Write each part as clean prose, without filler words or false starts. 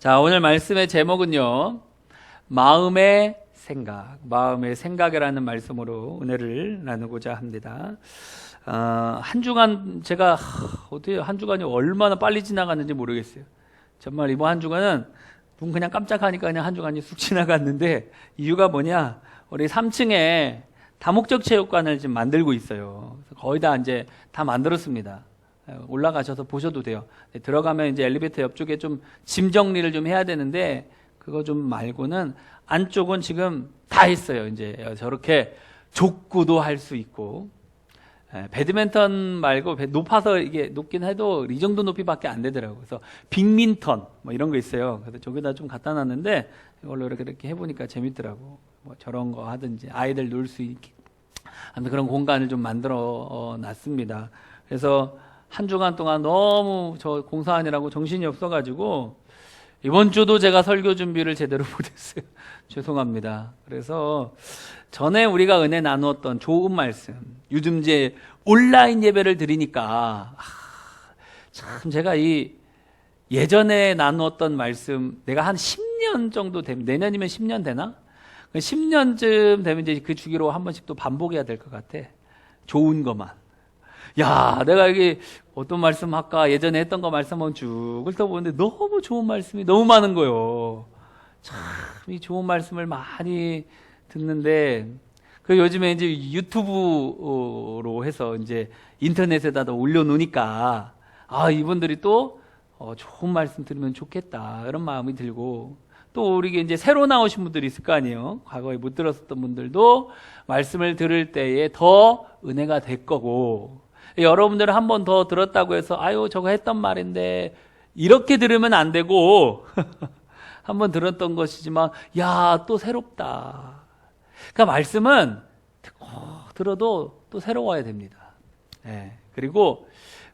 자, 오늘 말씀의 제목은요, 마음의 생각이라는 말씀으로 은혜를 나누고자 합니다. 한 주간 제가 어떻게 한 주간이 얼마나 빨리 지나갔는지 모르겠어요. 정말 이번 한 주간은 눈 그냥 깜짝하니까 그냥 한 주간이 쑥 지나갔는데, 이유가 뭐냐, 우리 3층에 다목적 체육관을 지금 만들고 있어요. 그래서 거의 다 이제 다 만들었습니다. 올라가셔서 보셔도 돼요. 들어가면 이제 엘리베이터 옆쪽에 좀 짐 정리를 좀 해야 되는데, 그거 좀 말고는 안쪽은 지금 다 했어요. 이제 저렇게 족구도 할 수 있고, 배드민턴 말고 높아서 이게 높긴 해도 이 정도 높이밖에 안 되더라고요. 그래서 빅민턴 뭐 이런 거 있어요. 그래서 저기다 좀 갖다 놨는데, 이걸로 이렇게 해보니까 재밌더라고. 뭐 저런 거 하든지 아이들 놀 수 있게 아무튼 그런 공간을 좀 만들어 놨습니다. 그래서 한 주간 동안 너무 저 공사하느라고 정신이 없어가지고 이번 주도 제가 설교 준비를 제대로 못했어요. 죄송합니다. 그래서 전에 우리가 은혜 나누었던 좋은 말씀, 요즘 이제 온라인 예배를 드리니까 참 제가 이 예전에 나누었던 말씀, 내가 한 10년 정도 되면, 내년이면 10년 되나? 10년쯤 되면 이제 그 주기로 한 번씩 또 반복해야 될 것 같아. 좋은 것만. 야, 내가 이게 어떤 말씀 할까? 예전에 했던 거 말씀 한번 쭉 훑어보는데 너무 좋은 말씀이 너무 많은 거예요. 참, 이 좋은 말씀을 많이 듣는데, 그 요즘에 이제 유튜브로 해서 이제 인터넷에다 올려놓으니까, 이분들이 또 좋은 말씀 들으면 좋겠다, 이런 마음이 들고, 또 우리 이제 새로 나오신 분들이 있을 거 아니에요. 과거에 못 들었었던 분들도 말씀을 들을 때에 더 은혜가 될 거고, 여러분들은 한 번 더 들었다고 해서 아유 저거 했던 말인데 이렇게 들으면 안 되고 한 번 들었던 것이지만 야 또 새롭다. 그러니까 말씀은 들어도 또 새로워야 됩니다. 그리고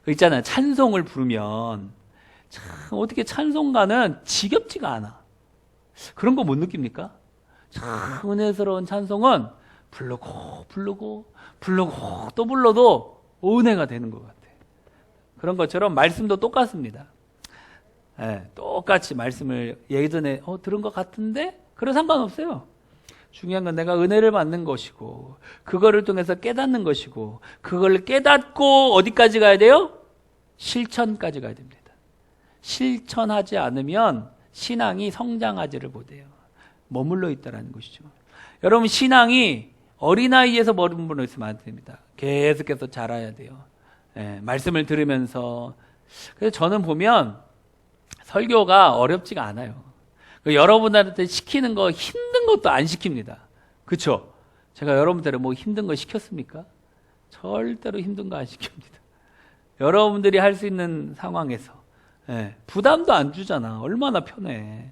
있잖아요, 찬송을 부르면 참 어떻게 찬송가는 지겹지가 않아. 그런 거 못 느낍니까? 참 은혜스러운 찬송은 부르고 또 불러도 은혜가 되는 것 같아요. 그런 것처럼 말씀도 똑같습니다. 똑같이 말씀을 예전에 들은 것 같은데 그런 상관없어요. 중요한 건 내가 은혜를 받는 것이고, 그거를 통해서 깨닫는 것이고, 그걸 깨닫고 어디까지 가야 돼요? 실천까지 가야 됩니다. 실천하지 않으면 신앙이 성장하지를 못해요. 머물러 있다라는 것이죠. 여러분, 신앙이 어린아이에서 머물러 있으면 안 됩니다. 계속해서 자라야 돼요. 말씀을 들으면서. 그래서 저는 보면 설교가 어렵지가 않아요. 여러분들한테 시키는 거 힘든 것도 안 시킵니다. 그렇죠? 제가 여러분들을 뭐 힘든 거 시켰습니까? 절대로 힘든 거 안 시킵니다. 여러분들이 할 수 있는 상황에서 부담도 안 주잖아. 얼마나 편해.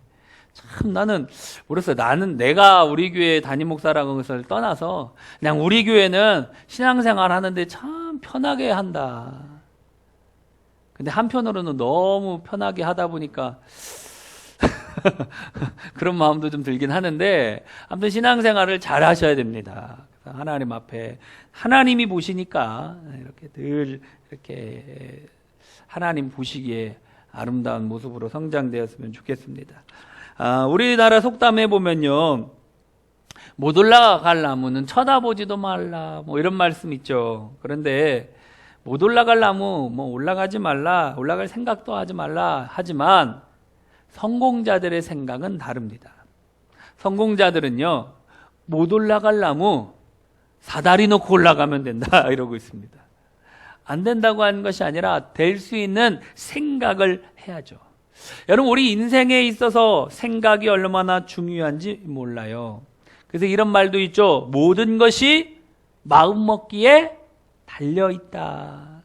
참 나는 모르겠어요. 나는 내가 우리 교회 담임 목사라는 것을 떠나서 그냥 우리 교회는 신앙생활 하는데 참 편하게 한다. 근데 한편으로는 너무 편하게 하다 보니까 그런 마음도 좀 들긴 하는데, 아무튼 신앙생활을 잘 하셔야 됩니다. 하나님 앞에 하나님이 보시니까 이렇게 늘 이렇게 하나님 보시기에 아름다운 모습으로 성장되었으면 좋겠습니다. 우리나라 속담에 보면요, 못 올라갈 나무는 쳐다보지도 말라, 뭐 이런 말씀 있죠. 그런데 못 올라갈 나무, 뭐 올라가지 말라, 올라갈 생각도 하지 말라 하지만 성공자들의 생각은 다릅니다. 성공자들은요, 못 올라갈 나무 사다리 놓고 올라가면 된다 이러고 있습니다. 안 된다고 하는 것이 아니라 될 수 있는 생각을 해야죠. 여러분, 우리 인생에 있어서 생각이 얼마나 중요한지 몰라요. 그래서 이런 말도 있죠. 모든 것이 마음먹기에 달려있다.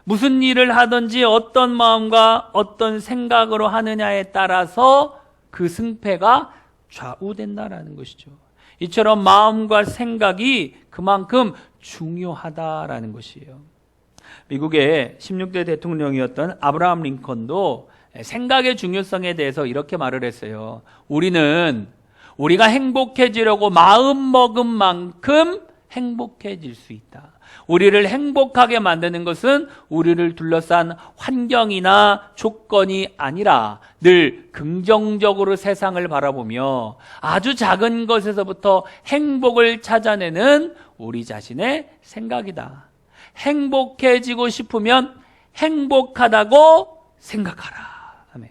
무슨 일을 하든지 어떤 마음과 어떤 생각으로 하느냐에 따라서 그 승패가 좌우된다라는 것이죠. 이처럼 마음과 생각이 그만큼 중요하다라는 것이에요. 미국의 16대 대통령이었던 아브라함 링컨도 생각의 중요성에 대해서 이렇게 말을 했어요. 우리가 행복해지려고 마음 먹은 만큼 행복해질 수 있다. 우리를 행복하게 만드는 것은 우리를 둘러싼 환경이나 조건이 아니라 늘 긍정적으로 세상을 바라보며 아주 작은 것에서부터 행복을 찾아내는 우리 자신의 생각이다. 행복해지고 싶으면 행복하다고 생각하라. 아멘.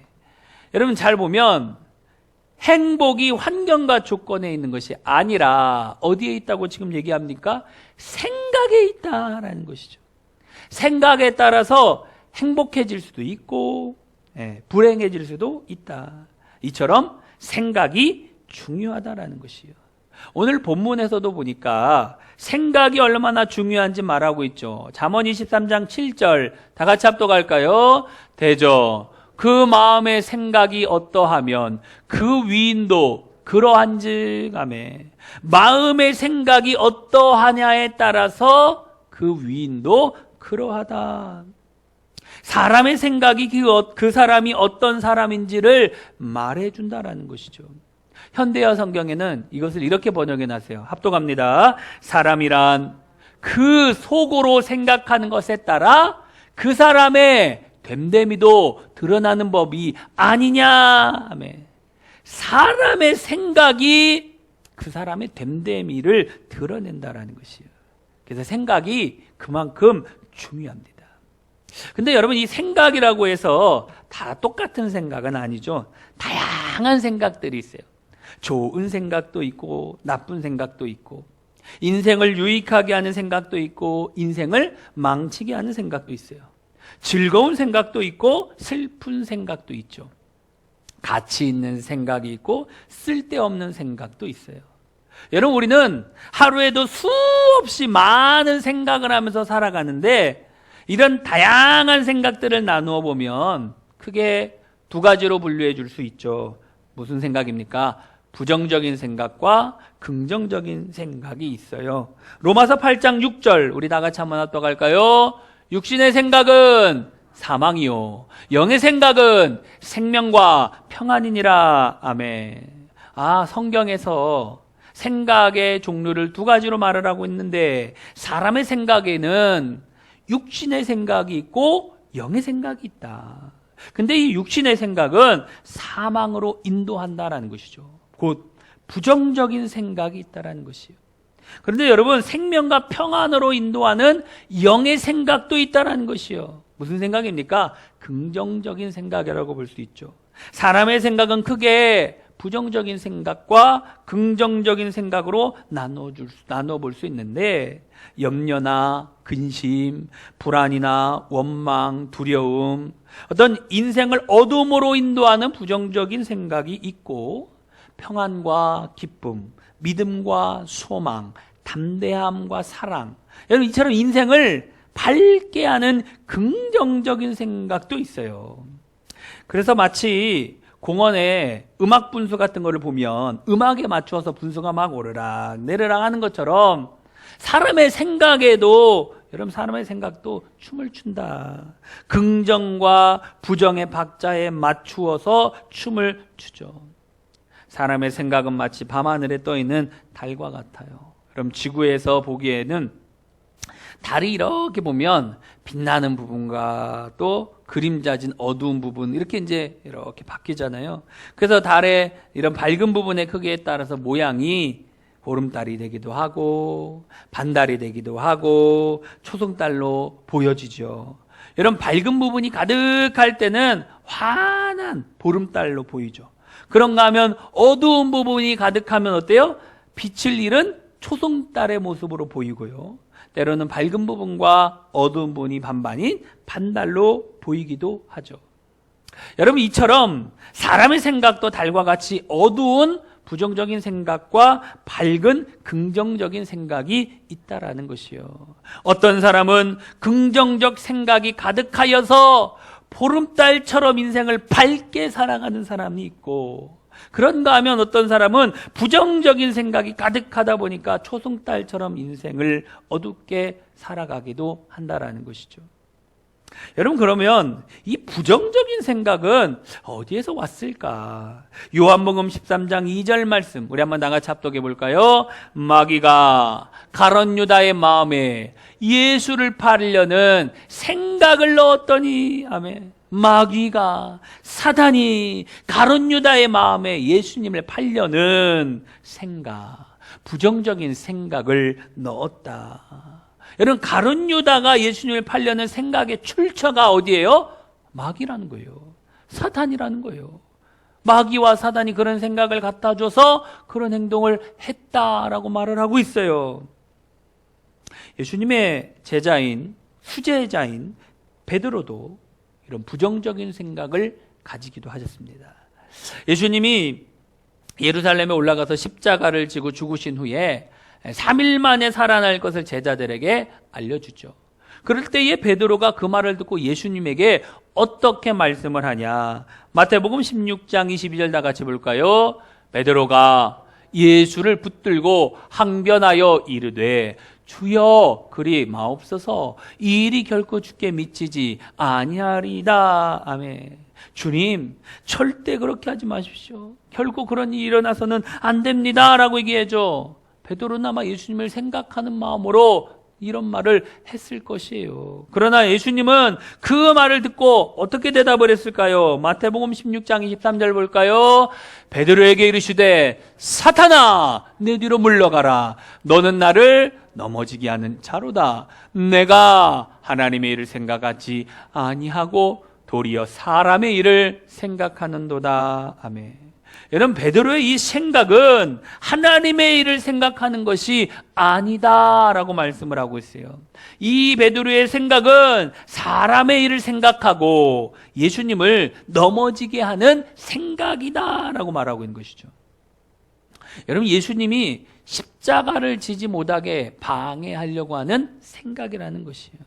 여러분 잘 보면 행복이 환경과 조건에 있는 것이 아니라 어디에 있다고 지금 얘기합니까? 생각에 있다라는 것이죠. 생각에 따라서 행복해질 수도 있고 불행해질 수도 있다. 이처럼 생각이 중요하다라는 것이요. 오늘 본문에서도 보니까 생각이 얼마나 중요한지 말하고 있죠. 잠언 23장 7절 다 같이 합독할까요? 대저 그 마음의 생각이 어떠하면 그 위인도 그러한즉. 아멘. 마음의 생각이 어떠하냐에 따라서 그 위인도 그러하다. 사람의 생각이 그 사람이 어떤 사람인지를 말해준다라는 것이죠. 현대어 성경에는 이것을 이렇게 번역해 놨어요. 합독합니다. 사람이란 그 속으로 생각하는 것에 따라 그 사람의 됨됨이도 드러나는 법이 아니냐. 아멘. 사람의 생각이 그 사람의 됨됨이를 드러낸다라는 것이에요. 그래서 생각이 그만큼 중요합니다. 근데 여러분 이 생각이라고 해서 다 똑같은 생각은 아니죠. 다양한 생각들이 있어요. 좋은 생각도 있고 나쁜 생각도 있고 인생을 유익하게 하는 생각도 있고 인생을 망치게 하는 생각도 있어요. 즐거운 생각도 있고 슬픈 생각도 있죠. 가치 있는 생각이 있고 쓸데없는 생각도 있어요. 여러분 우리는 하루에도 수없이 많은 생각을 하면서 살아가는데 이런 다양한 생각들을 나누어 보면 크게 두 가지로 분류해 줄 수 있죠. 무슨 생각입니까? 부정적인 생각과 긍정적인 생각이 있어요. 로마서 8장 6절 우리 다 같이 한번 합독할까요? 육신의 생각은 사망이요 영의 생각은 생명과 평안이니라. 아멘. 성경에서 생각의 종류를 두 가지로 말을 하고 있는데 사람의 생각에는 육신의 생각이 있고 영의 생각이 있다. 근데 이 육신의 생각은 사망으로 인도한다라는 것이죠. 곧 부정적인 생각이 있다라는 것이에요. 그런데 여러분 생명과 평안으로 인도하는 영의 생각도 있다라는 것이요. 무슨 생각입니까? 긍정적인 생각이라고 볼 수 있죠. 사람의 생각은 크게 부정적인 생각과 긍정적인 생각으로 나눠볼 수 있는데 염려나 근심, 불안이나 원망, 두려움, 어떤 인생을 어둠으로 인도하는 부정적인 생각이 있고 평안과 기쁨, 믿음과 소망, 담대함과 사랑, 여러분 이처럼 인생을 밝게 하는 긍정적인 생각도 있어요. 그래서 마치 공원에 음악 분수 같은 거를 보면 음악에 맞추어서 분수가 막 오르락 내리락 하는 것처럼 사람의 생각에도 여러분 사람의 생각도 춤을 춘다. 긍정과 부정의 박자에 맞추어서 춤을 추죠. 사람의 생각은 마치 밤하늘에 떠있는 달과 같아요. 그럼 지구에서 보기에는 달이 이렇게 보면 빛나는 부분과 또 그림자진 어두운 부분 이렇게 이렇게 바뀌잖아요. 그래서 달의 이런 밝은 부분의 크기에 따라서 모양이 보름달이 되기도 하고 반달이 되기도 하고 초승달로 보여지죠. 이런 밝은 부분이 가득할 때는 환한 보름달로 보이죠. 그런가 하면 어두운 부분이 가득하면 어때요? 빛을 잃은 초승달의 모습으로 보이고요. 때로는 밝은 부분과 어두운 부분이 반반인 반달로 보이기도 하죠. 여러분 이처럼 사람의 생각도 달과 같이 어두운 부정적인 생각과 밝은 긍정적인 생각이 있다라는 것이요. 어떤 사람은 긍정적 생각이 가득하여서 보름달처럼 인생을 밝게 살아가는 사람이 있고 그런가 하면 어떤 사람은 부정적인 생각이 가득하다 보니까 초승달처럼 인생을 어둡게 살아가기도 한다라는 것이죠. 여러분, 그러면 이 부정적인 생각은 어디에서 왔을까? 요한복음 13장 2절 말씀 우리 한번 나같이 합독해 볼까요? 마귀가 가룟 유다의 마음에 예수를 팔려는 생각을 넣었더니, 아멘. 마귀가, 사단이 가룟 유다의 마음에 예수님을 팔려는 생각, 부정적인 생각을 넣었다. 여러분, 가룟 유다가 예수님을 팔려는 생각의 출처가 어디예요? 마귀라는 거예요. 사탄이라는 거예요. 마귀와 사단이 그런 생각을 갖다 줘서 그런 행동을 했다라고 말을 하고 있어요. 예수님의 제자인, 수제자인 베드로도 이런 부정적인 생각을 가지기도 하셨습니다. 예수님이 예루살렘에 올라가서 십자가를 지고 죽으신 후에 3일 만에 살아날 것을 제자들에게 알려주죠. 그럴 때에 베드로가 그 말을 듣고 예수님에게 어떻게 말씀을 하냐. 마태복음 16장 22절 다 같이 볼까요? 베드로가 예수를 붙들고 항변하여 이르되 주여 그리 마옵소서, 이 일이 결코 주께 미치지 아니하리다. 아멘. 주님, 절대 그렇게 하지 마십시오. 결코 그런 일이 일어나서는 안 됩니다 라고 얘기해줘. 베드로는 아마 예수님을 생각하는 마음으로 이런 말을 했을 것이에요. 그러나 예수님은 그 말을 듣고 어떻게 대답을 했을까요? 마태복음 16장 23절 볼까요? 베드로에게 이르시되 사탄아 내 뒤로 물러가라. 너는 나를 넘어지게 하는 자로다. 내가 하나님의 일을 생각하지 아니하고 도리어 사람의 일을 생각하는도다. 아멘. 여러분, 베드로의 이 생각은 하나님의 일을 생각하는 것이 아니다라고 말씀을 하고 있어요. 이 베드로의 생각은 사람의 일을 생각하고 예수님을 넘어지게 하는 생각이다라고 말하고 있는 것이죠. 여러분, 예수님이 십자가를 지지 못하게 방해하려고 하는 생각이라는 것이에요.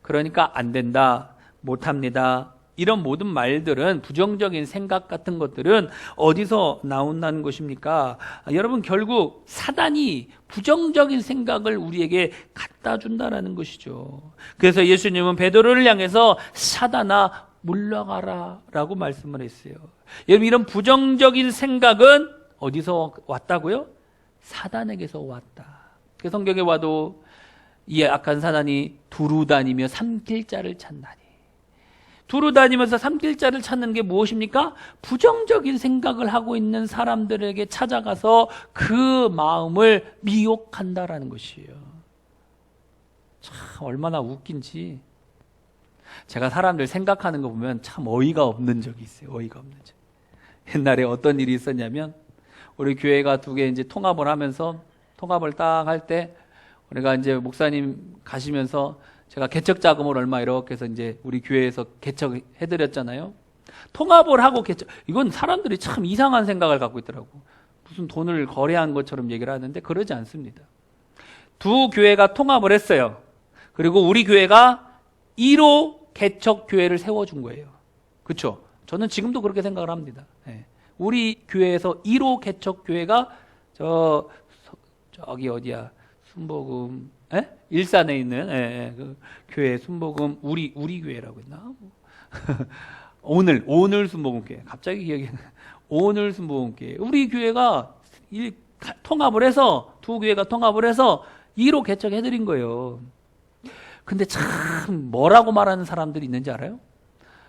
그러니까 안 된다, 못합니다, 이런 모든 말들은, 부정적인 생각 같은 것들은 어디서 나온다는 것입니까? 여러분, 결국 사단이 부정적인 생각을 우리에게 갖다 준다라는 것이죠. 그래서 예수님은 베드로를 향해서 사단아 물러가라 라고 말씀을 했어요. 여러분, 이런 부정적인 생각은 어디서 왔다고요? 사단에게서 왔다. 그 성경에 와도 이 악한 사단이 두루 다니며 삼킬자를 찾나니. 두루 다니면서 삼킬자를 찾는 게 무엇입니까? 부정적인 생각을 하고 있는 사람들에게 찾아가서 그 마음을 미혹한다라는 것이에요. 참 얼마나 웃긴지. 제가 사람들 생각하는 거 보면 참 어이가 없는 적이 있어요. 어이가 없는 적. 옛날에 어떤 일이 있었냐면, 우리 교회가 두 개 이제 통합을 하면서, 통합을 딱 할 때 우리가 이제 목사님 가시면서 제가 개척 자금을 얼마 이렇게 해서 이제 우리 교회에서 개척해드렸잖아요. 통합을 하고 개척, 이건 사람들이 참 이상한 생각을 갖고 있더라고. 무슨 돈을 거래한 것처럼 얘기를 하는데 그러지 않습니다. 두 교회가 통합을 했어요. 그리고 우리 교회가 1호 개척 교회를 세워준 거예요. 그렇죠? 저는 지금도 그렇게 생각을 합니다. 네. 우리 교회에서 1호 개척 교회가 저기 어디야, 순복음, 일산에 있는 그 교회 순복음 우리 교회라고 했나? 오늘 순복음 교회. 갑자기 기억이 오늘 순복음 교회. 우리 교회가 통합을 해서, 두 교회가 통합을 해서 1호 개척해 드린 거예요. 근데 참 뭐라고 말하는 사람들이 있는지 알아요?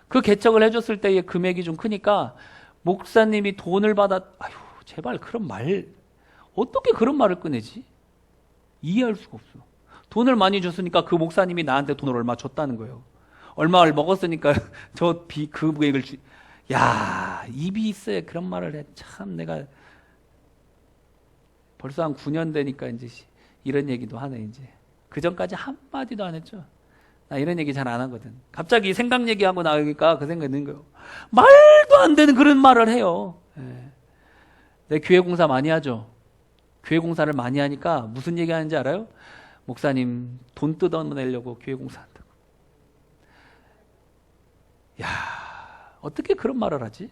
그 개척을 해줬을 때의 금액이 좀 크니까 목사님이 돈을 받아, 아유 제발 그런 말, 어떻게 그런 말을 꺼내지? 이해할 수가 없어. 돈을 많이 줬으니까 그 목사님이 나한테 돈을 얼마 줬다는 거예요. 얼마를 먹었으니까 그 금액을 야, 입이 있어야 그런 말을 해. 참 내가 벌써 한 9년 되니까 이제 이런 얘기도 하네. 이제 그 전까지 한마디도 안 했죠. 나 이런 얘기 잘 안 하거든. 갑자기 생각 얘기하고 나오니까 그 생각이 드는 거예요. 말도 안 되는 그런 말을 해요. 내 교회 공사 많이 하죠. 교회 공사를 많이 하니까 무슨 얘기 하는지 알아요? 목사님 돈 뜯어내려고 교회 공사한다고. 야, 어떻게 그런 말을 하지?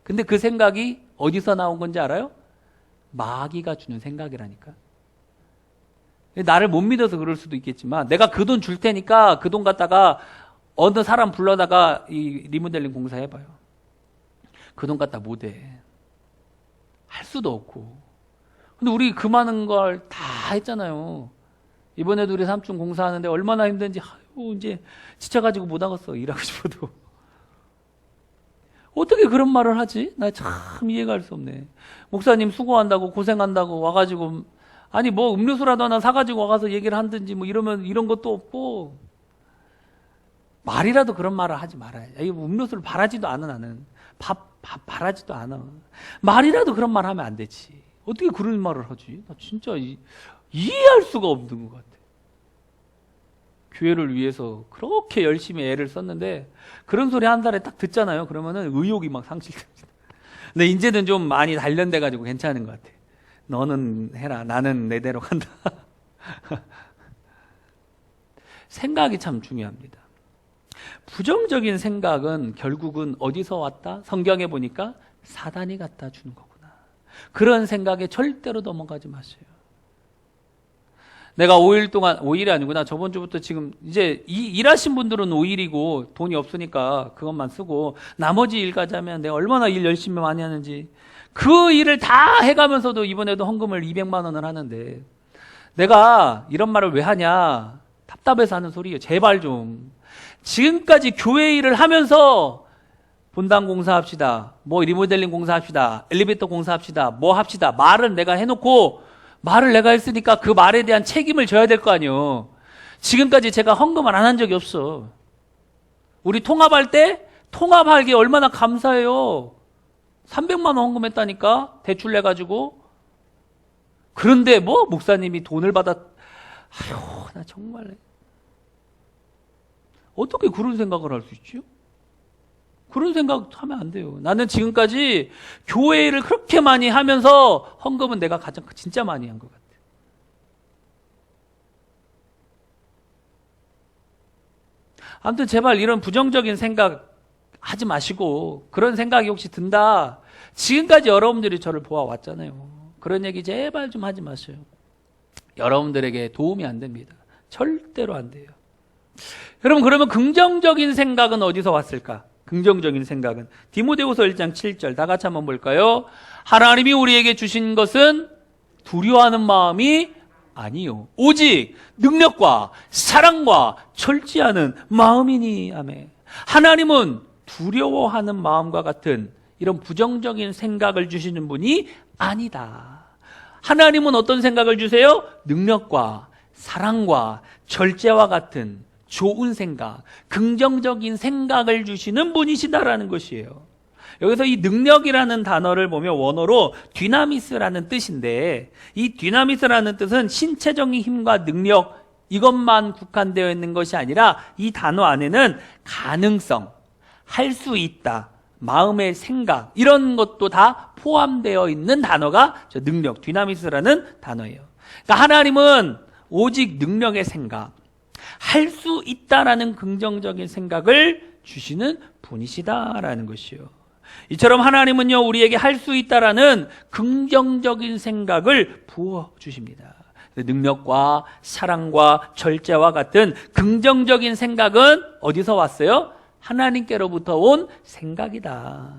근데 그 생각이 어디서 나온 건지 알아요? 마귀가 주는 생각이라니까. 나를 못 믿어서 그럴 수도 있겠지만, 내가 그 돈 줄 테니까 그 돈 갖다가 어느 사람 불러다가 이 리모델링 공사 해봐요. 그 돈 갖다 못해. 할 수도 없고. 근데 우리 그 많은 걸 다 했잖아요. 이번에도 우리 삼촌 공사하는데 얼마나 힘든지, 아유, 이제 지쳐가지고 못 하겠어. 일하고 싶어도. 어떻게 그런 말을 하지? 나 참 이해가 할 수 없네. 목사님 수고한다고 고생한다고 와가지고, 아니 뭐 음료수라도 하나 사가지고 와가서 얘기를 한든지 뭐 이러면 이런 것도 없고, 말이라도 그런 말을 하지 말아야 돼. 음료수를 바라지도 않아. 나는 밥 바라지도 않아. 말이라도 그런 말 하면 안 되지. 어떻게 그런 말을 하지? 나 진짜 이해할 수가 없는 것 같아. 교회를 위해서 그렇게 열심히 애를 썼는데 그런 소리 한 달에 딱 듣잖아요. 그러면은 의욕이 막 상실됩니다. 근데 이제는 좀 많이 단련돼 가지고 괜찮은 것 같아. 너는 해라. 나는 내 대로 간다. 생각이 참 중요합니다. 부정적인 생각은 결국은 어디서 왔다? 성경에 보니까 사단이 갖다 주는 거구나. 그런 생각에 절대로 넘어가지 마세요. 내가 5일 동안, 5일이 아니구나. 저번 주부터 지금 이제 일하신 분들은 5일이고 돈이 없으니까 그것만 쓰고 나머지 일 가자면 내가 얼마나 일 열심히 많이 하는지 그 일을 다 해가면서도 이번에도 헌금을 200만 원을 하는데 내가 이런 말을 왜 하냐. 답답해서 하는 소리예요. 제발 좀. 지금까지 교회 일을 하면서 본당 공사합시다. 뭐 리모델링 공사합시다. 엘리베이터 공사합시다. 뭐 합시다. 말은 내가 해놓고 말을 내가 했으니까 그 말에 대한 책임을 져야 될 거 아니에요. 지금까지 제가 헌금을 안 한 적이 없어. 우리 통합할 때 통합하기 얼마나 감사해요. 300만 원 헌금했다니까. 대출 내가지고. 그런데 뭐 목사님이 돈을 받아. 아휴, 나 정말 어떻게 그런 생각을 할 수 있지요? 그런 생각 하면 안 돼요. 나는 지금까지 교회를 그렇게 많이 하면서 헌금은 내가 가장 진짜 많이 한 것 같아요. 아무튼 제발 이런 부정적인 생각 하지 마시고 그런 생각이 혹시 든다. 지금까지 여러분들이 저를 보아왔잖아요. 그런 얘기 제발 좀 하지 마세요. 여러분들에게 도움이 안 됩니다. 절대로 안 돼요. 여러분 그러면 긍정적인 생각은 어디서 왔을까? 긍정적인 생각은 디모데후서 1장 7절 다 같이 한번 볼까요? 하나님이 우리에게 주신 것은 두려워하는 마음이 아니요 오직 능력과 사랑과 절제하는 마음이니. 아멘. 하나님은 두려워하는 마음과 같은 이런 부정적인 생각을 주시는 분이 아니다. 하나님은 어떤 생각을 주세요? 능력과 사랑과 절제와 같은 좋은 생각, 긍정적인 생각을 주시는 분이시다라는 것이에요. 여기서 이 능력이라는 단어를 보면 원어로 디나미스라는 뜻인데 이 디나미스라는 뜻은 신체적인 힘과 능력 이것만 국한되어 있는 것이 아니라 이 단어 안에는 가능성, 할 수 있다, 마음의 생각 이런 것도 다 포함되어 있는 단어가 저 능력, 디나미스라는 단어예요. 그러니까 하나님은 오직 능력의 생각, 할 수 있다라는 긍정적인 생각을 주시는 분이시다라는 것이요. 이처럼 하나님은요 우리에게 할 수 있다라는 긍정적인 생각을 부어주십니다. 능력과 사랑과 절제와 같은 긍정적인 생각은 어디서 왔어요? 하나님께로부터 온 생각이다.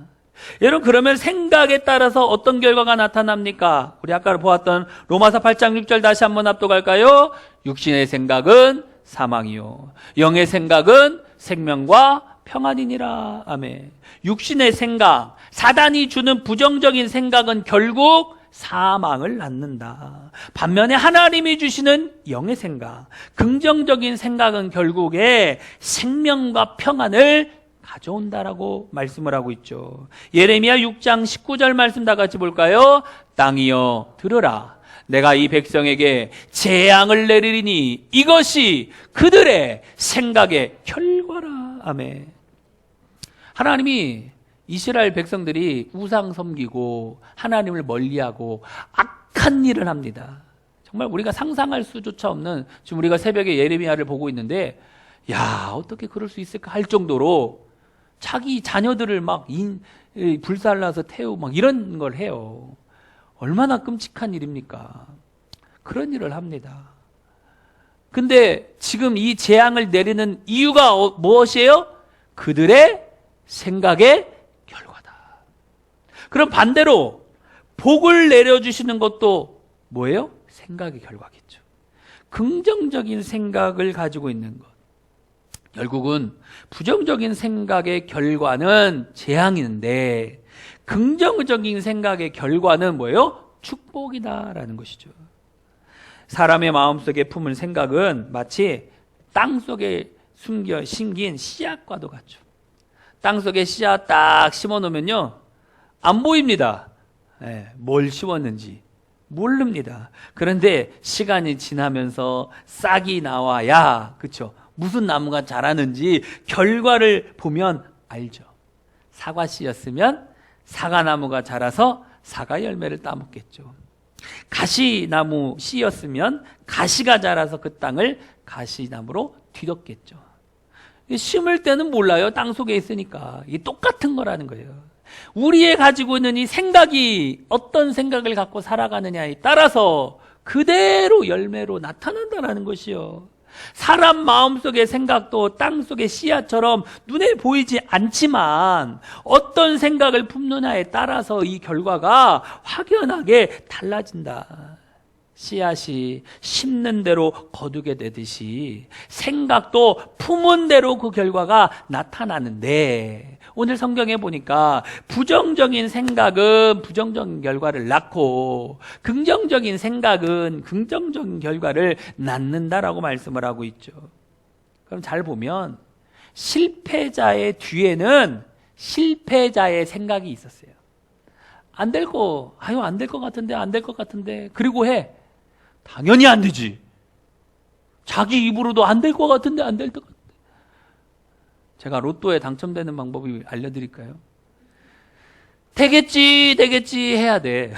여러분 그러면 생각에 따라서 어떤 결과가 나타납니까? 우리 아까 보았던 로마서 8장 6절 다시 한번 합독할까요? 육신의 생각은 사망이요 영의 생각은 생명과 평안이니라. 아멘. 육신의 생각, 사단이 주는 부정적인 생각은 결국 사망을 낳는다. 반면에 하나님이 주시는 영의 생각, 긍정적인 생각은 결국에 생명과 평안을 가져온다라고 말씀을 하고 있죠. 예레미야 6장 19절 말씀 다 같이 볼까요? 땅이여 들으라. 내가 이 백성에게 재앙을 내리리니 이것이 그들의 생각의 결과라. 아멘. 하나님이 이스라엘 백성들이 우상 섬기고 하나님을 멀리하고 악한 일을 합니다. 정말 우리가 상상할 수조차 없는, 지금 우리가 새벽에 예레미야를 보고 있는데 야 어떻게 그럴 수 있을까 할 정도로 자기 자녀들을 막 불살라서 태우고 막 이런 걸 해요. 얼마나 끔찍한 일입니까? 그런 일을 합니다. 근데 지금 이 재앙을 내리는 이유가 무엇이에요? 그들의 생각의 결과다. 그럼 반대로 복을 내려주시는 것도 뭐예요? 생각의 결과겠죠. 긍정적인 생각을 가지고 있는 것. 결국은 부정적인 생각의 결과는 재앙인데 긍정적인 생각의 결과는 뭐예요? 축복이다라는 것이죠. 사람의 마음속에 품은 생각은 마치 땅속에 심긴 씨앗과도 같죠. 땅속에 씨앗 딱 심어놓으면요 안 보입니다. 뭘 심었는지 모릅니다. 그런데 시간이 지나면서 싹이 나와야, 그렇죠? 무슨 나무가 자라는지 결과를 보면 알죠. 사과 씨였으면 사과나무가 자라서 사과 열매를 따먹겠죠. 가시나무 씨였으면 가시가 자라서 그 땅을 가시나무로 뒤덮겠죠. 심을 때는 몰라요. 땅 속에 있으니까. 이게 똑같은 거라는 거예요. 우리의 가지고 있는 이 생각이 어떤 생각을 갖고 살아가느냐에 따라서 그대로 열매로 나타난다는 것이요. 사람 마음속의 생각도 땅속의 씨앗처럼 눈에 보이지 않지만 어떤 생각을 품느냐에 따라서 이 결과가 확연하게 달라진다. 씨앗이 심는 대로 거두게 되듯이 생각도 품은 대로 그 결과가 나타나는데, 오늘 성경에 보니까 부정적인 생각은 부정적인 결과를 낳고 긍정적인 생각은 긍정적인 결과를 낳는다라고 말씀을 하고 있죠. 그럼 잘 보면 실패자의 뒤에는 실패자의 생각이 있었어요. 안 될 것 같은데 그리고 해. 당연히 안 되지. 자기 입으로도 안 될 것 같은데 안 될 것 같은데. 제가 로또에 당첨되는 방법을 알려드릴까요? 되겠지 해야 돼.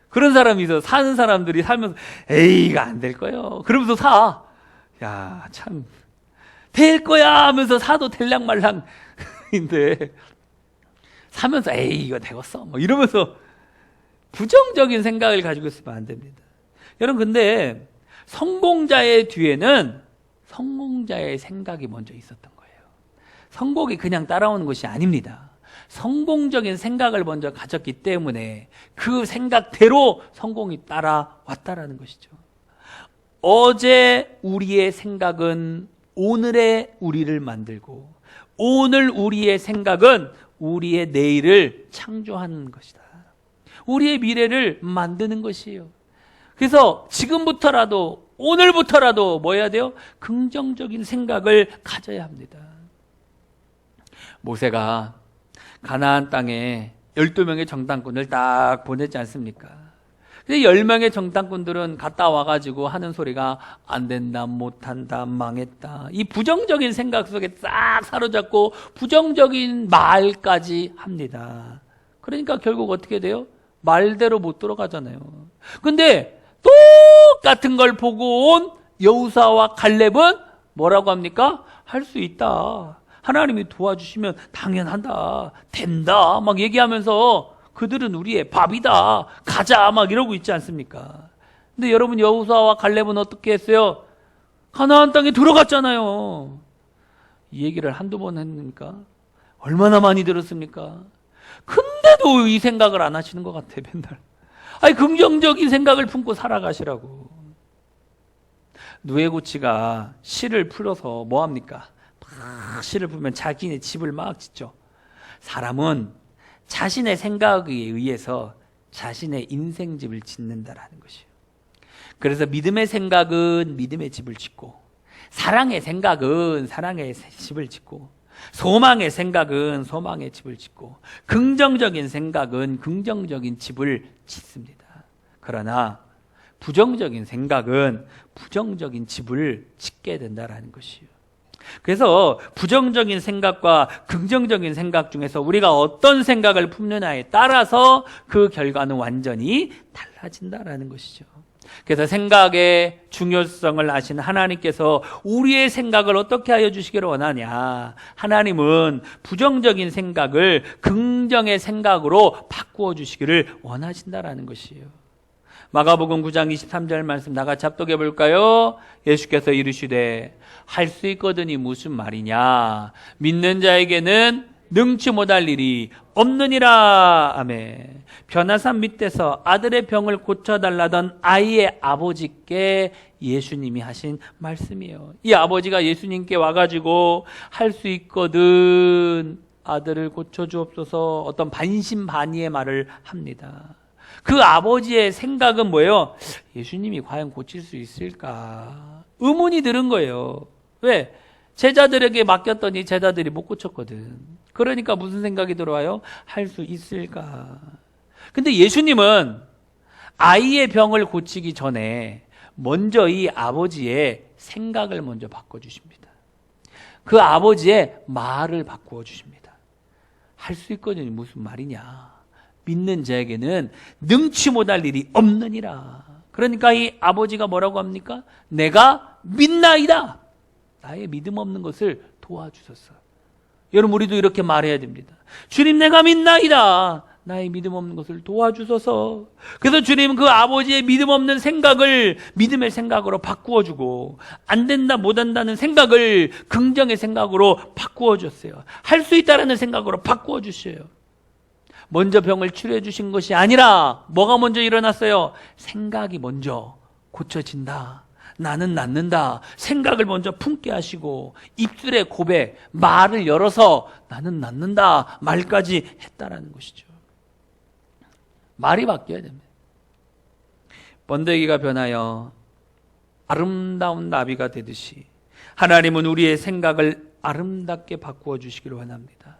그런 사람이 있어. 사는 사람들이 살면서 에이 이거 안 될 거예요 그러면서 사. 야 참 될 거야 하면서 사도 될랑말랑인데 사면서 에이 이거 되겠어 뭐 이러면서 부정적인 생각을 가지고 있으면 안 됩니다. 여러분, 근데 성공자의 뒤에는 성공자의 생각이 먼저 있었던 거예요. 성공이 그냥 따라오는 것이 아닙니다. 성공적인 생각을 먼저 가졌기 때문에 그 생각대로 성공이 따라왔다라는 것이죠. 어제 우리의 생각은 오늘의 우리를 만들고 오늘 우리의 생각은 우리의 내일을 창조하는 것이다. 우리의 미래를 만드는 것이에요. 그래서 지금부터라도 오늘부터라도 뭐 해야 돼요? 긍정적인 생각을 가져야 합니다. 모세가 가나안 땅에 12명의 정탐꾼을 딱 보냈지 않습니까? 근데 10명의 정탐꾼들은 갔다 와가지고 하는 소리가 안 된다, 못한다, 망했다. 이 부정적인 생각 속에 싹 사로잡고 부정적인 말까지 합니다. 그러니까 결국 어떻게 돼요? 말대로 못 들어가잖아요. 근데 똑같은 걸 보고 온 여호수아와 갈렙은 뭐라고 합니까? 할 수 있다. 하나님이 도와주시면 당연하다. 된다. 막 얘기하면서 그들은 우리의 밥이다. 가자. 막 이러고 있지 않습니까? 근데 여러분, 여호수아와 갈렙은 어떻게 했어요? 가나안 땅에 들어갔잖아요. 이 얘기를 한두 번 했습니까? 얼마나 많이 들었습니까? 근데도 이 생각을 안 하시는 것 같아, 맨날. 아니, 긍정적인 생각을 품고 살아가시라고. 누에고치가 시를 풀어서 뭐 합니까? 막 시를 풀면 자기네 집을 막 짓죠. 사람은 자신의 생각에 의해서 자신의 인생집을 짓는다라는 것이에요. 그래서 믿음의 생각은 믿음의 집을 짓고, 사랑의 생각은 사랑의 집을 짓고, 소망의 생각은 소망의 집을 짓고, 긍정적인 생각은 긍정적인 집을 짓습니다. 그러나 부정적인 생각은 부정적인 집을 짓게 된다라는 것이에요. 그래서 부정적인 생각과 긍정적인 생각 중에서 우리가 어떤 생각을 품느냐에 따라서 그 결과는 완전히 달라진다라는 것이죠. 그래서 생각의 중요성을 아신 하나님께서 우리의 생각을 어떻게 하여 주시기를 원하냐? 하나님은 부정적인 생각을 긍정의 생각으로 바꾸어 주시기를 원하신다라는 것이에요. 마가복음 9장 23절 말씀 나같이 합독해 볼까요? 예수께서 이르시되 할 수 있거든이 무슨 말이냐? 믿는 자에게는 능치 못할 일이 없느니라. 아멘. 변화산 밑에서 아들의 병을 고쳐달라던 아이의 아버지께 예수님이 하신 말씀이에요. 이 아버지가 예수님께 와가지고 할 수 있거든 아들을 고쳐주옵소서 어떤 반신반의의 말을 합니다. 그 아버지의 생각은 뭐예요? 예수님이 과연 고칠 수 있을까? 의문이 들은 거예요. 왜? 제자들에게 맡겼더니 제자들이 못 고쳤거든. 그러니까 무슨 생각이 들어와요? 할 수 있을까? 근데 예수님은 아이의 병을 고치기 전에 먼저 이 아버지의 생각을 먼저 바꿔주십니다. 그 아버지의 말을 바꾸어 주십니다. 할 수 있거든요. 무슨 말이냐? 믿는 자에게는 능치 못할 일이 없느니라. 그러니까 이 아버지가 뭐라고 합니까? 내가 믿나이다. 나의 믿음 없는 것을 도와주소서. 여러분 우리도 이렇게 말해야 됩니다. 주님 내가 믿나이다. 나의 믿음 없는 것을 도와주소서. 그래서 주님은 그 아버지의 믿음 없는 생각을 믿음의 생각으로 바꾸어주고 안 된다 못한다는 생각을 긍정의 생각으로 바꾸어줬어요. 할 수 있다라는 생각으로 바꾸어주셔요. 먼저 병을 치료해 주신 것이 아니라 뭐가 먼저 일어났어요? 생각이 먼저 고쳐진다. 나는 낫는다. 생각을 먼저 품게 하시고 입술의 고백, 말을 열어서 나는 낫는다 말까지 했다라는 것이죠. 말이 바뀌어야 됩니다. 번데기가 변하여 아름다운 나비가 되듯이 하나님은 우리의 생각을 아름답게 바꾸어 주시기를 원합니다.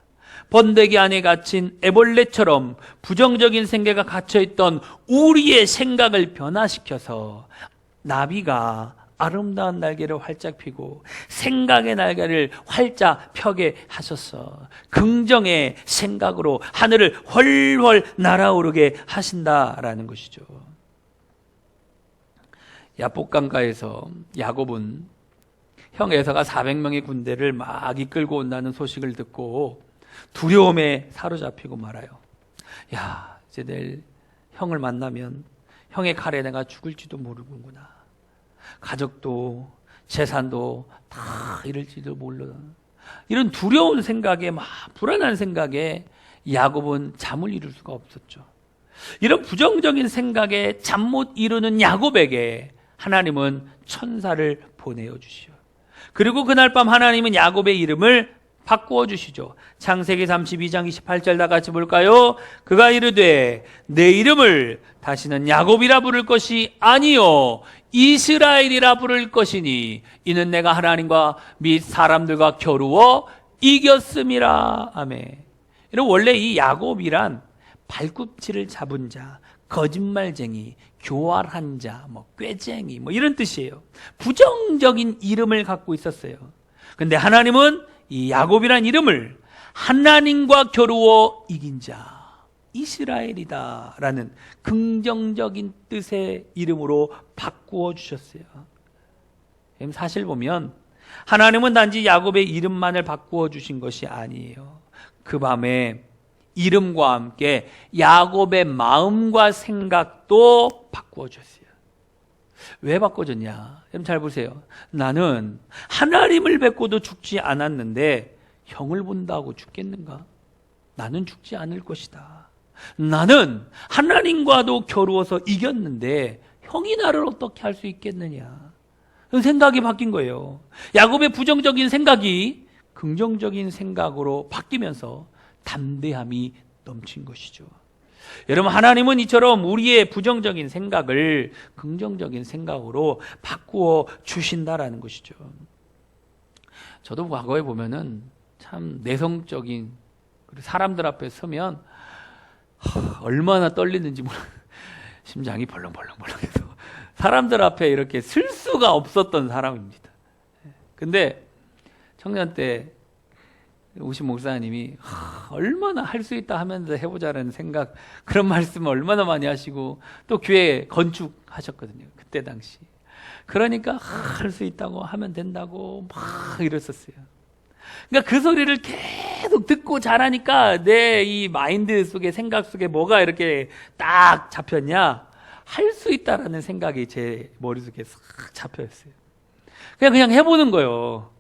번데기 안에 갇힌 애벌레처럼 부정적인 생각가 갇혀있던 우리의 생각을 변화시켜서 나비가 아름다운 날개를 활짝 펴고 생각의 날개를 활짝 펴게 하셔서 긍정의 생각으로 하늘을 훨훨 날아오르게 하신다라는 것이죠. 야복강가에서 야곱은 형 에서가 400명의 군대를 막 이끌고 온다는 소식을 듣고 두려움에 사로잡히고 말아요. 야, 이제 내일 형을 만나면 형의 칼에 내가 죽을지도 모르는구나. 가족도 재산도 다 잃을지도 몰라. 이런 두려운 생각에 막 불안한 생각에 야곱은 잠을 이룰 수가 없었죠. 이런 부정적인 생각에 잠 못 이루는 야곱에게 하나님은 천사를 보내어 주시오. 그리고 그날 밤 하나님은 야곱의 이름을 바꾸어 주시죠. 창세기 32장 28절 다 같이 볼까요? 그가 이르되 내 이름을 다시는 야곱이라 부를 것이 아니요 이스라엘이라 부를 것이니 이는 내가 하나님과 및 사람들과 겨루어 이겼음이라. 아멘. 여러분 원래 이 야곱이란 발꿈치를 잡은 자, 거짓말쟁이, 교활한 자, 꾀쟁이 이런 뜻이에요. 부정적인 이름을 갖고 있었어요. 근데 하나님은 이 야곱이란 이름을 하나님과 겨루어 이긴 자, 이스라엘이다 라는 긍정적인 뜻의 이름으로 바꾸어 주셨어요. 사실 보면 하나님은 단지 야곱의 이름만을 바꾸어 주신 것이 아니에요. 그 밤에 이름과 함께 야곱의 마음과 생각도 바꾸어 줬어요. 왜 바꿔줬냐? 여러분 잘 보세요. 나는 하나님을 뵙고도 죽지 않았는데 형을 본다고 죽겠는가? 나는 죽지 않을 것이다. 나는 하나님과도 겨루어서 이겼는데 형이 나를 어떻게 할 수 있겠느냐? 생각이 바뀐 거예요. 야곱의 부정적인 생각이 긍정적인 생각으로 바뀌면서 담대함이 넘친 것이죠. 여러분 하나님은 이처럼 우리의 부정적인 생각을 긍정적인 생각으로 바꾸어 주신다라는 것이죠. 저도 과거에 보면은 참 내성적인 사람들 앞에 서면 얼마나 떨리는지 몰라. 심장이 벌렁벌렁벌렁해서 사람들 앞에 이렇게 쓸 수가 없었던 사람입니다. 근데 청년 때 오신 목사님이 얼마나 할 수 있다 하면서 해보자라는 생각, 그런 말씀을 얼마나 많이 하시고 또 교회 건축하셨거든요. 그때 당시. 그러니까 할 수 있다고 하면 된다고 막 이랬었어요. 그러니까 그 소리를 계속 듣고 자라니까 내 이 마인드 속에 생각 속에 뭐가 이렇게 딱 잡혔냐? 할 수 있다라는 생각이 제 머릿속에 싹 잡혀 있어요. 그냥 해보는 거예요.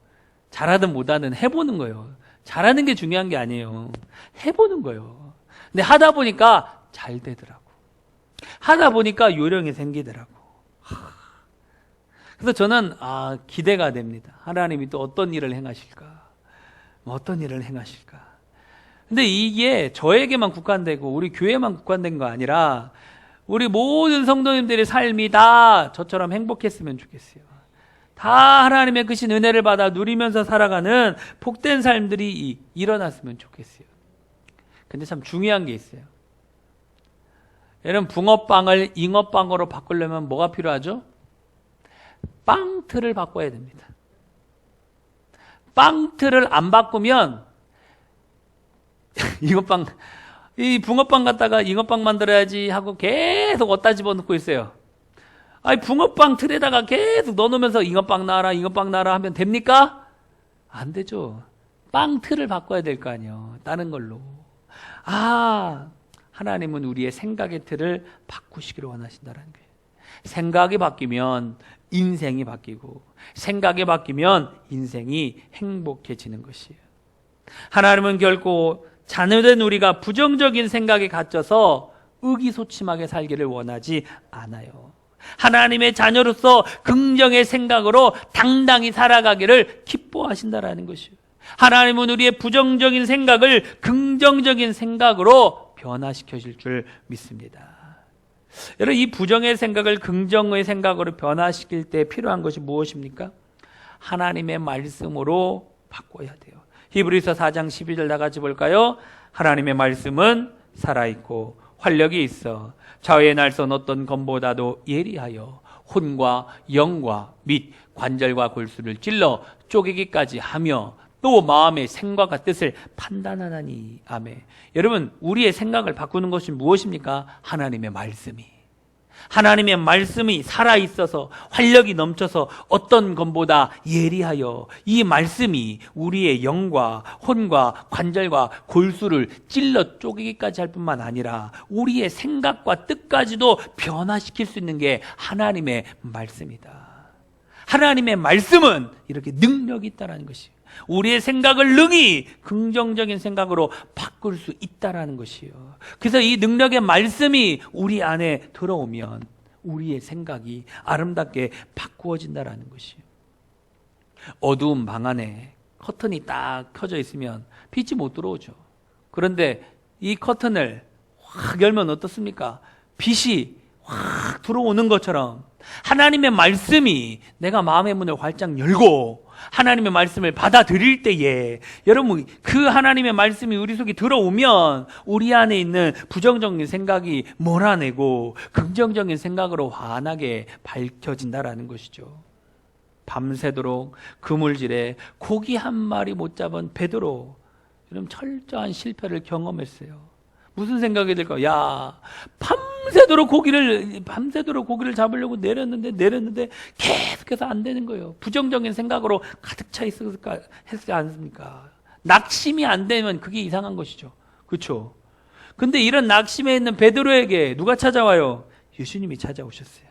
잘하든 못하든 해보는 거예요. 잘하는 게 중요한 게 아니에요. 해보는 거예요. 근데 하다 보니까 잘 되더라고. 하다 보니까 요령이 생기더라고. 그래서 저는 기대가 됩니다. 하나님이 또 어떤 일을 행하실까? 어떤 일을 행하실까? 근데 이게 저에게만 국한되고 우리 교회만 국한된 거 아니라 우리 모든 성도님들의 삶이 다 저처럼 행복했으면 좋겠어요. 다 하나님의 크신 은혜를 받아 누리면서 살아가는 복된 삶들이 일어났으면 좋겠어요. 근데 참 중요한 게 있어요. 여러분, 붕어빵을 잉어빵으로 바꾸려면 뭐가 필요하죠? 빵틀을 바꿔야 됩니다. 빵틀을 안 바꾸면 이 붕어빵 갖다가 잉어빵 만들어야지 하고 계속 어디다 집어넣고 있어요. 붕어빵 틀에다가 계속 넣어놓으면서 잉어빵 나와라 하면 됩니까? 안 되죠. 빵 틀을 바꿔야 될 거 아니에요. 다른 걸로. 하나님은 우리의 생각의 틀을 바꾸시기를 원하신다는 거예요. 생각이 바뀌면 인생이 바뀌고, 생각이 바뀌면 인생이 행복해지는 것이에요. 하나님은 결코 자녀된 우리가 부정적인 생각에 갇혀서 의기소침하게 살기를 원하지 않아요. 하나님의 자녀로서 긍정의 생각으로 당당히 살아가기를 기뻐하신다라는 것이에요. 하나님은 우리의 부정적인 생각을 긍정적인 생각으로 변화시켜줄 줄 믿습니다. 여러분, 이 부정의 생각을 긍정의 생각으로 변화시킬 때 필요한 것이 무엇입니까? 하나님의 말씀으로 바꿔야 돼요. 히브리서 4장 12절 다 같이 볼까요? 하나님의 말씀은 살아있고 활력이 있어 좌우의 날선 어떤 검보다도 예리하여 혼과 영과 및 관절과 골수를 찔러 쪼개기까지 하며 또 마음의 생각과 뜻을 판단하나니. 아멘. 여러분, 우리의 생각을 바꾸는 것이 무엇입니까? 하나님의 말씀이. 하나님의 말씀이 살아있어서 활력이 넘쳐서 어떤 것보다 예리하여 이 말씀이 우리의 영과 혼과 관절과 골수를 찔러 쪼개기까지 할 뿐만 아니라 우리의 생각과 뜻까지도 변화시킬 수 있는 게 하나님의 말씀이다. 하나님의 말씀은 이렇게 능력이 있다는 것이에요. 우리의 생각을 능히 긍정적인 생각으로 바꿀 수 있다는 것이에요. 그래서 이 능력의 말씀이 우리 안에 들어오면 우리의 생각이 아름답게 바꾸어진다는 것이에요. 어두운 방 안에 커튼이 딱 켜져 있으면 빛이 못 들어오죠. 그런데 이 커튼을 확 열면 어떻습니까? 빛이 확 들어오는 것처럼 하나님의 말씀이 내가 마음의 문을 활짝 열고 하나님의 말씀을 받아들일 때에 여러분, 그 하나님의 말씀이 우리 속에 들어오면 우리 안에 있는 부정적인 생각이 몰아내고 긍정적인 생각으로 환하게 밝혀진다라는 것이죠. 밤새도록 그물질에 고기 한 마리 못 잡은 베드로, 여러분, 철저한 실패를 경험했어요. 무슨 생각이 들까? 밤새도록 고기를 잡으려고 내렸는데 계속해서 안 되는 거예요. 부정적인 생각으로 가득 차 했지 않습니까? 낙심이 안 되면 그게 이상한 것이죠. 그렇죠? 근데 이런 낙심에 있는 베드로에게 누가 찾아와요? 예수님이 찾아오셨어요.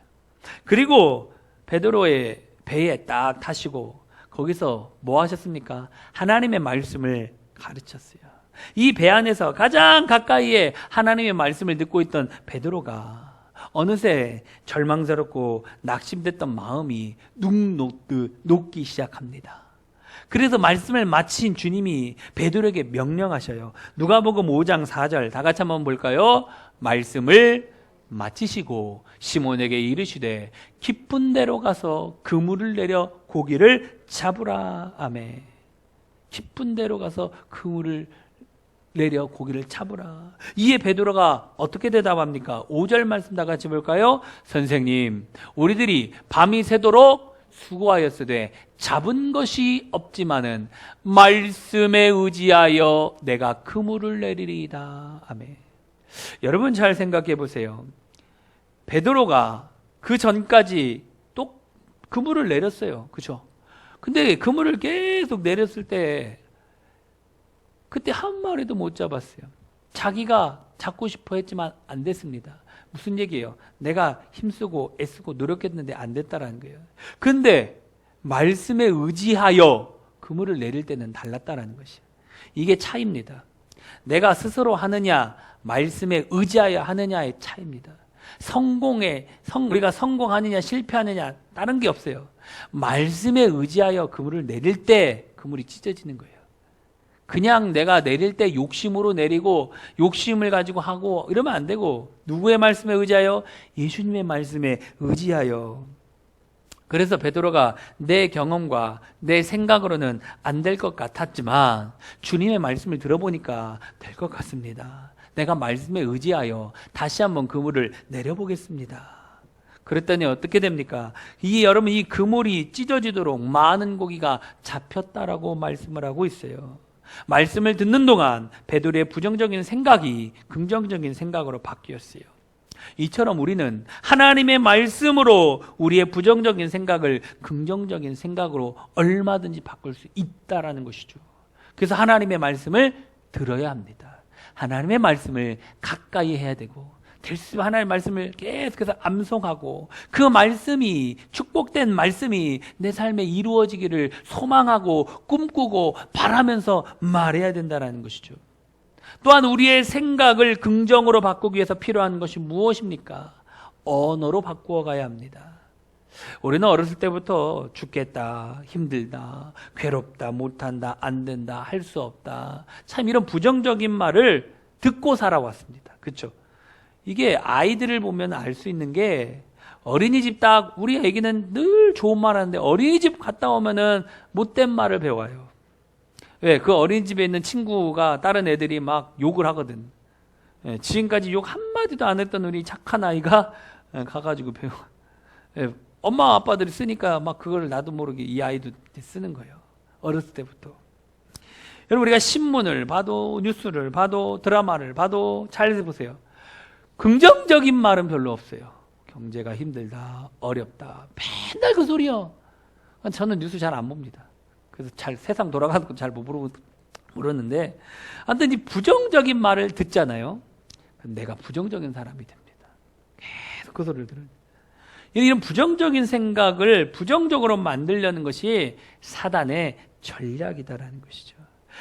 그리고 베드로의 배에 딱 타시고 거기서 뭐 하셨습니까? 하나님의 말씀을 가르쳤어요. 이 배 안에서 가장 가까이에 하나님의 말씀을 듣고 있던 베드로가 어느새 절망스럽고 낙심됐던 마음이 눅 녹기 시작합니다. 그래서 말씀을 마친 주님이 베드로에게 명령하셔요. 누가복음 5장 4절 다 같이 한번 볼까요? 말씀을 마치시고 시몬에게 이르시되 깊은 데로 가서 그물을 내려 고기를 잡으라. 아멘. 깊은 데로 가서 그물을 내려 고기를 잡으라. 이에 베드로가 어떻게 대답합니까? 5절 말씀 다 같이 볼까요? 선생님, 우리들이 밤이 새도록 수고하였으되 잡은 것이 없지만은 말씀에 의지하여 내가 그물을 내리리이다. 아멘. 여러분, 잘 생각해 보세요. 베드로가 그 전까지 또 그물을 내렸어요. 그죠? 근데 그물을 계속 내렸을 때 그때 한 마리도 못 잡았어요. 자기가 잡고 싶어 했지만 안 됐습니다. 무슨 얘기예요? 내가 힘쓰고 애쓰고 노력했는데 안 됐다라는 거예요. 근데 말씀에 의지하여 그물을 내릴 때는 달랐다라는 것이에요. 이게 차이입니다. 내가 스스로 하느냐, 말씀에 의지하여 하느냐의 차이입니다. 우리가 성공하느냐 실패하느냐 다른 게 없어요. 말씀에 의지하여 그물을 내릴 때 그물이 찢어지는 거예요. 그냥 내가 내릴 때 욕심으로 내리고 욕심을 가지고 하고 이러면 안 되고, 누구의 말씀에 의지하여? 예수님의 말씀에 의지하여. 그래서 베드로가 내 경험과 내 생각으로는 안 될 것 같았지만 주님의 말씀을 들어보니까 될 것 같습니다. 내가 말씀에 의지하여 다시 한번 그물을 내려보겠습니다. 그랬더니 어떻게 됩니까? 여러분, 이 그물이 찢어지도록 많은 고기가 잡혔다라고 말씀을 하고 있어요. 말씀을 듣는 동안 베드로의 부정적인 생각이 긍정적인 생각으로 바뀌었어요. 이처럼 우리는 하나님의 말씀으로 우리의 부정적인 생각을 긍정적인 생각으로 얼마든지 바꿀 수 있다라는 것이죠. 그래서 하나님의 말씀을 들어야 합니다. 하나님의 말씀을 가까이 해야 되고, 하나님의 말씀을 계속해서 암송하고, 그 말씀이, 축복된 말씀이 내 삶에 이루어지기를 소망하고 꿈꾸고 바라면서 말해야 된다는 것이죠. 또한 우리의 생각을 긍정으로 바꾸기 위해서 필요한 것이 무엇입니까? 언어로 바꾸어 가야 합니다. 우리는 어렸을 때부터 죽겠다, 힘들다, 괴롭다, 못한다, 안 된다, 할 수 없다, 참 이런 부정적인 말을 듣고 살아왔습니다. 그렇죠? 이게 아이들을 보면 알 수 있는 게, 어린이집 우리 애기는 늘 좋은 말 하는데 어린이집 갔다 오면은 못된 말을 배워요. 왜? 그 어린이집에 있는 친구가 다른 애들이 막 욕을 하거든. 지금까지 욕 한마디도 안 했던 우리 착한 아이가 가가지고 배워. 엄마 아빠들이 쓰니까 막 그걸 나도 모르게 이 아이도 쓰는 거예요. 어렸을 때부터. 여러분, 우리가 신문을 봐도 뉴스를 봐도 드라마를 봐도 잘 보세요. 긍정적인 말은 별로 없어요. 경제가 힘들다, 어렵다, 맨날 그 소리요. 저는 뉴스 잘 안 봅니다. 그래서 세상 돌아가는 거 잘 모르는데, 아무튼 이 부정적인 말을 듣잖아요. 내가 부정적인 사람이 됩니다. 계속 그 소리를 들어요. 이런 부정적인 생각을 부정적으로 만들려는 것이 사단의 전략이다라는 것이죠.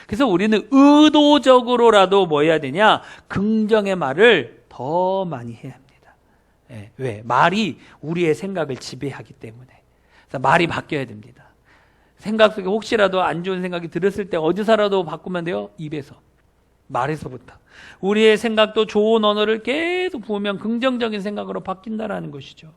그래서 우리는 의도적으로라도 뭐 해야 되냐? 긍정의 말을 더 많이 해야 합니다. 왜? 말이 우리의 생각을 지배하기 때문에. 그래서 말이 바뀌어야 됩니다. 생각 속에 혹시라도 안 좋은 생각이 들었을 때 어디서라도 바꾸면 돼요? 입에서, 말에서부터. 우리의 생각도 좋은 언어를 계속 부으면 긍정적인 생각으로 바뀐다라는 것이죠.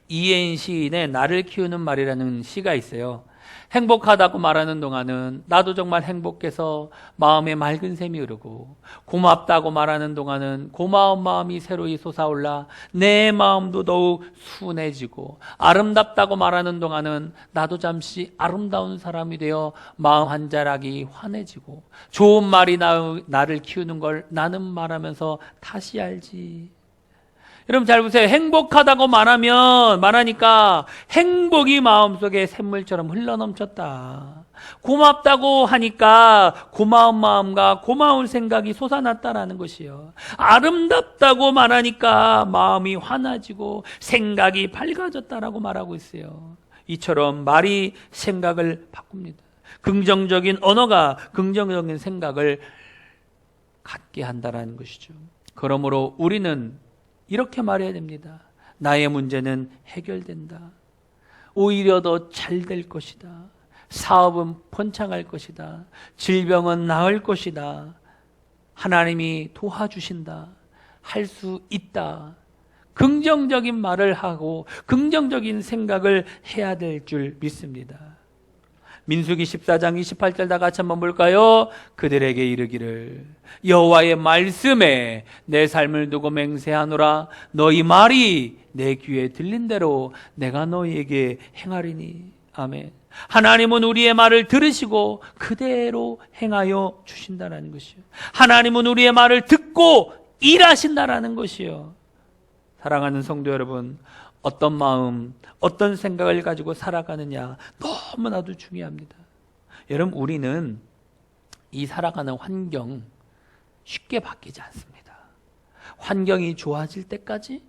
이혜인 시인의 나를 키우는 말이라는 시가 있어요. 행복하다고 말하는 동안은 나도 정말 행복해서 마음에 맑은 샘이 흐르고, 고맙다고 말하는 동안은 고마운 마음이 새로이 솟아올라 내 마음도 더욱 순해지고, 아름답다고 말하는 동안은 나도 잠시 아름다운 사람이 되어 마음 한 자락이 환해지고, 좋은 말이 나를 키우는 걸 나는 말하면서 다시 알지. 여러분 잘 보세요. 행복하다고 말하니까 행복이 마음속에 샘물처럼 흘러넘쳤다. 고맙다고 하니까 고마운 마음과 고마운 생각이 솟아났다라는 것이요. 아름답다고 말하니까 마음이 환해지고 생각이 밝아졌다라고 말하고 있어요. 이처럼 말이 생각을 바꿉니다. 긍정적인 언어가 긍정적인 생각을 갖게 한다라는 것이죠. 그러므로 우리는 이렇게 말해야 됩니다. 나의 문제는 해결된다. 오히려 더 잘 될 것이다. 사업은 번창할 것이다. 질병은 나을 것이다. 하나님이 도와주신다. 할 수 있다. 긍정적인 말을 하고 긍정적인 생각을 해야 될 줄 믿습니다. 민수기 14장 28절 다 같이 한번 볼까요? 그들에게 이르기를 여호와의 말씀에 내 삶을 두고 맹세하노라. 너희 말이 내 귀에 들린 대로 내가 너희에게 행하리니. 아멘. 하나님은 우리의 말을 들으시고 그대로 행하여 주신다는 것이요. 하나님은 우리의 말을 듣고 일하신다라는 것이요. 사랑하는 성도 여러분, 어떤 마음, 어떤 생각을 가지고 살아가느냐 너무나도 중요합니다. 여러분, 우리는 이 살아가는 환경, 쉽게 바뀌지 않습니다. 환경이 좋아질 때까지,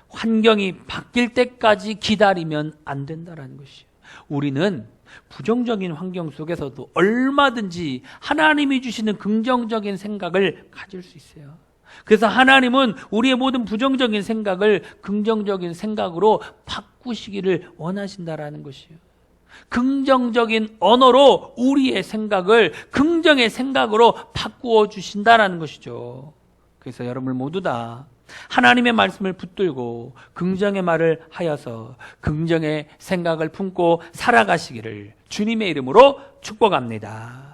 환경이 바뀔 때까지 기다리면 안 된다는 것이에요. 우리는 부정적인 환경 속에서도 얼마든지 하나님이 주시는 긍정적인 생각을 가질 수 있어요. 그래서 하나님은 우리의 모든 부정적인 생각을 긍정적인 생각으로 바꾸시기를 원하신다라는 것이에요. 긍정적인 언어로 우리의 생각을 긍정의 생각으로 바꾸어 주신다라는 것이죠. 그래서 여러분 모두 다 하나님의 말씀을 붙들고 긍정의 말을 하여서 긍정의 생각을 품고 살아가시기를 주님의 이름으로 축복합니다.